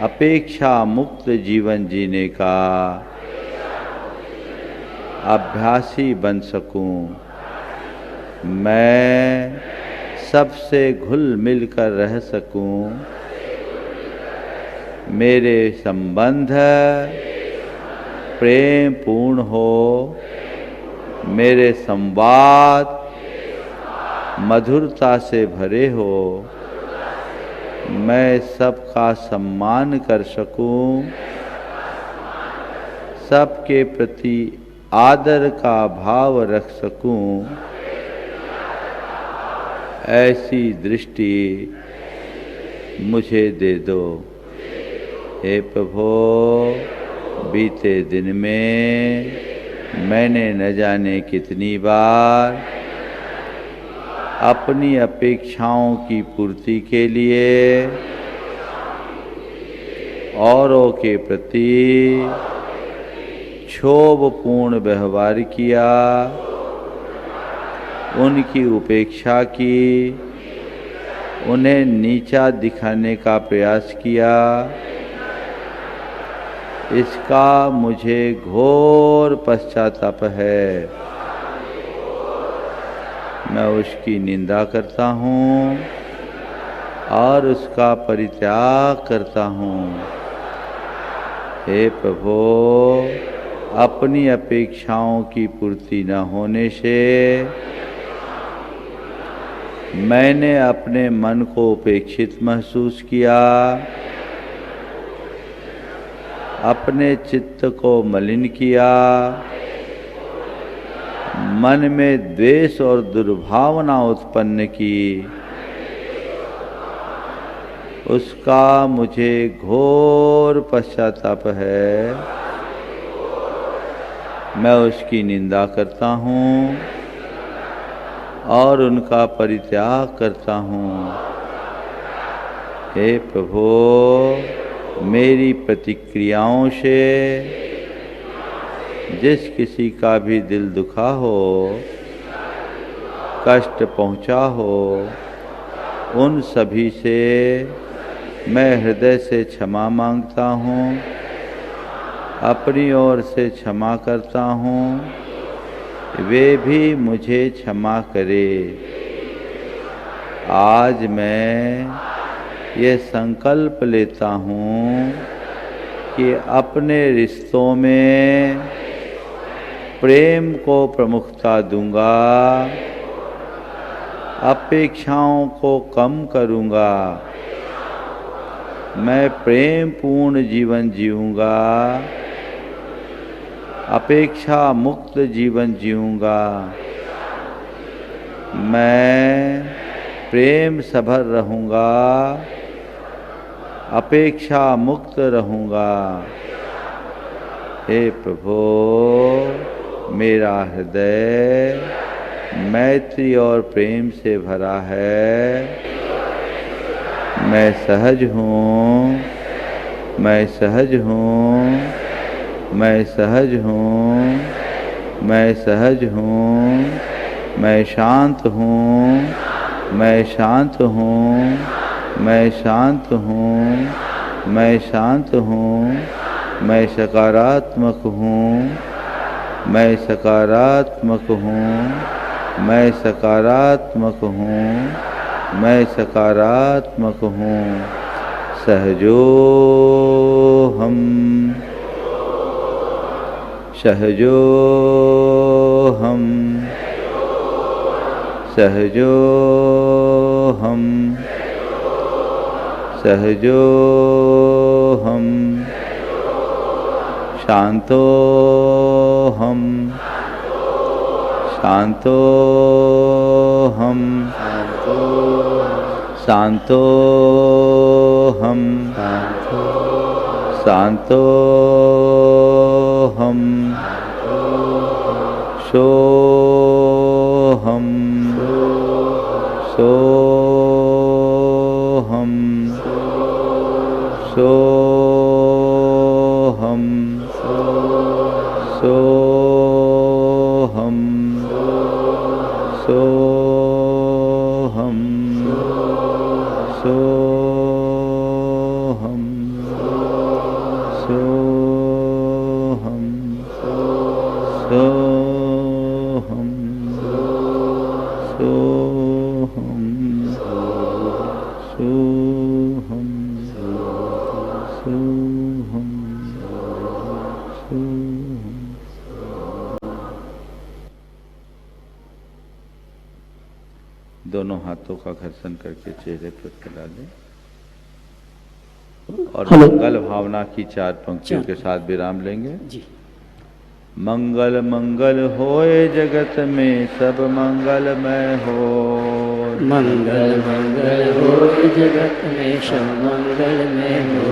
अपेक्षा मुक्त जीवन जीने का अभ्यासी बन सकूं। मैं सबसे घुल मिल कर रह सकूं। मेरे संबंध प्रेम पूर्ण हो, मेरे संवाद मधुरता से भरे हो, मैं सबका सम्मान कर सकूं, सबके प्रति आदर का भाव रख सकूं। ऐसी दृष्टि मुझे दे दो। हे प्रभु, बीते दिन में मैंने न जाने कितनी बार अपनी अपेक्षाओं की पूर्ति के लिए औरों के प्रति क्षोभपूर्ण व्यवहार किया, उनकी उपेक्षा की, उन्हें नीचा दिखाने का प्रयास किया। इसका मुझे घोर पश्चाताप है। मैं उसकी निंदा करता हूँ और उसका परित्याग करता हूँ। हे प्रभु, अपनी अपेक्षाओं की पूर्ति न होने से मैंने अपने मन को उपेक्षित महसूस किया, अपने चित्त को मलिन किया, मन में द्वेष और दुर्भावना उत्पन्न की। उसका मुझे घोर पश्चाताप है। मैं उसकी निंदा करता हूँ और उनका परित्याग करता हूँ। हे प्रभु, मेरी प्रतिक्रियाओं से जिस किसी का भी दिल दुखा हो, कष्ट पहुँचा हो, उन सभी से मैं हृदय से क्षमा मांगता हूँ, अपनी ओर से क्षमा करता हूँ। वे भी मुझे क्षमा करे। आज मैं ये संकल्प लेता हूँ कि अपने रिश्तों में प्रेम को प्रमुखता दूंगा, अपेक्षाओं को कम करूंगा। मैं प्रेम पूर्ण जीवन जीऊंगा, अपेक्षा मुक्त जीवन जीऊंगा। मैं प्रेम सभर रहूंगा, अपेक्षा मुक्त रहूंगा। हे प्रभु, मेरा हृदय मैत्री और प्रेम से भरा है। मैं सहज हूँ, मैं सहज हूँ, मैं सहज हूँ, मैं सहज हूँ, मैं शांत हूँ, मैं शांत हूँ, मैं शांत हूँ, मैं शांत हूँ, मैं सकारात्मक हूँ, मैं सकारात्मक हूँ, मैं सकारात्मक हूँ, मैं सकारात्मक हूँ। सहजो हम सहजो हम सहजो हम सहजो हम शांतो हम शांतो हम शांतो हम शांतो हम सो हम सो हम सो हम सो हम सो हम सो हम सो हम सो हम सो हम सो हम सो हम सो दोनों हाथों का घर्षण करके चेहरे पर फैला दें और मंगल भावना की 4 पंक्तियों के साथ विराम लेंगे जी। मंगल मंगल होए जगत में सब मंगलमय हो मंगल मंगल हो जगत में सब मंगल में हो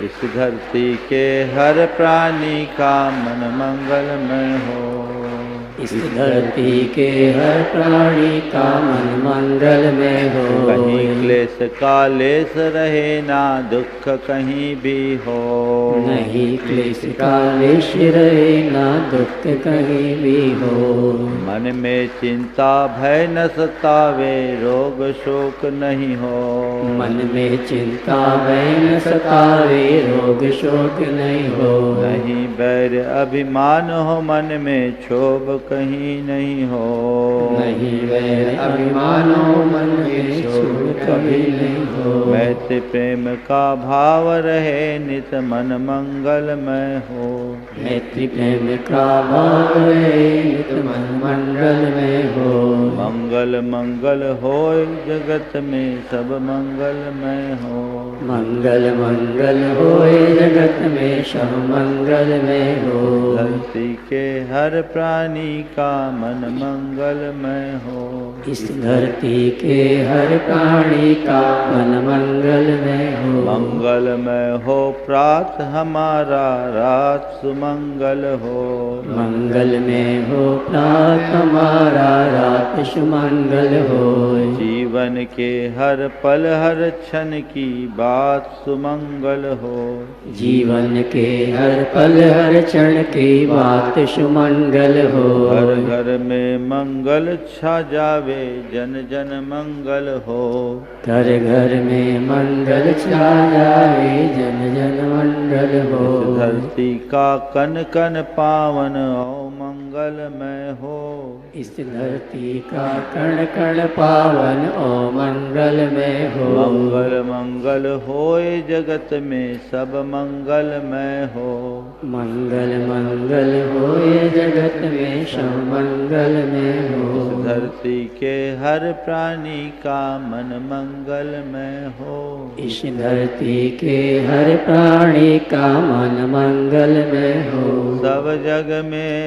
इस धरती के हर प्राणी का मन मंगलमय हो इस धरती के हर प्राणी का मन मंगल में हो कहीं क्लेश कालेश रहे ना दुख कहीं भी हो नहीं क्लेश कालेश रहे ना दुख कहीं भी हो मन में चिंता भय न सतावे रोग शोक नहीं हो मन में चिंता भय न सतावे रोग शोक नहीं हो नहीं बैर अभिमान हो मन में क्षोभ कहीं नहीं हो नहीं वैर अभिमान हो मन में क्षोभ कभी नहीं हो मैत्री प्रेम का भाव रहे नित मन मंगलमय हो मैत्री प्रेम का भाव रहे नित मन मंगल में हो मंगल मंगल होए जगत में सब मंगलमय हो मंगल मंगल होए जगत में सब मंगल में हो धरती के हर प्राणी का मन मंगलमय हो इस धरती के हर प्राणी का मन मंगल में हो मंगलमय हो प्रात हमारा रात सुमंगल हो मंगल में हो प्रात हमारा रात सुमंगल हो जीवन के हर पल हर क्षण की बात सुमंगल हो जीवन के हर पल हर क्षण की बात सुमंगल हो घर घर में मंगल छा जावे जन जन मंगल हो घर घर में मंगल छा जाए जन जन मंगल हो इस धरती का कन कन पावन ओ मंगलमय हो इस धरती का कण कण पावन ओ मंगल में हो मंगल मंगल होए जगत में सब मंगलमय हो मंगल मंगल होए जगत में सब मंगल में हो इस धरती के हर प्राणी का मन मंगलमय हो इस धरती के हर प्राणी का मन मंगल में हो सब जग में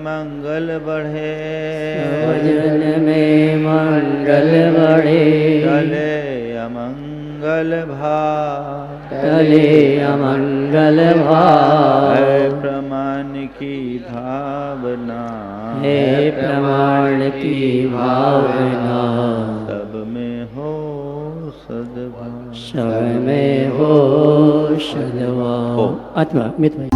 मंगल बढ़े जन में मंगल बढ़े चले अमंगल भाव टले अमंगल भाव है प्रमाण की भावना हे प्रमाण की भावना सब में हो सद्भाव सब में हो सद्भाव। आत्मा मित भाई।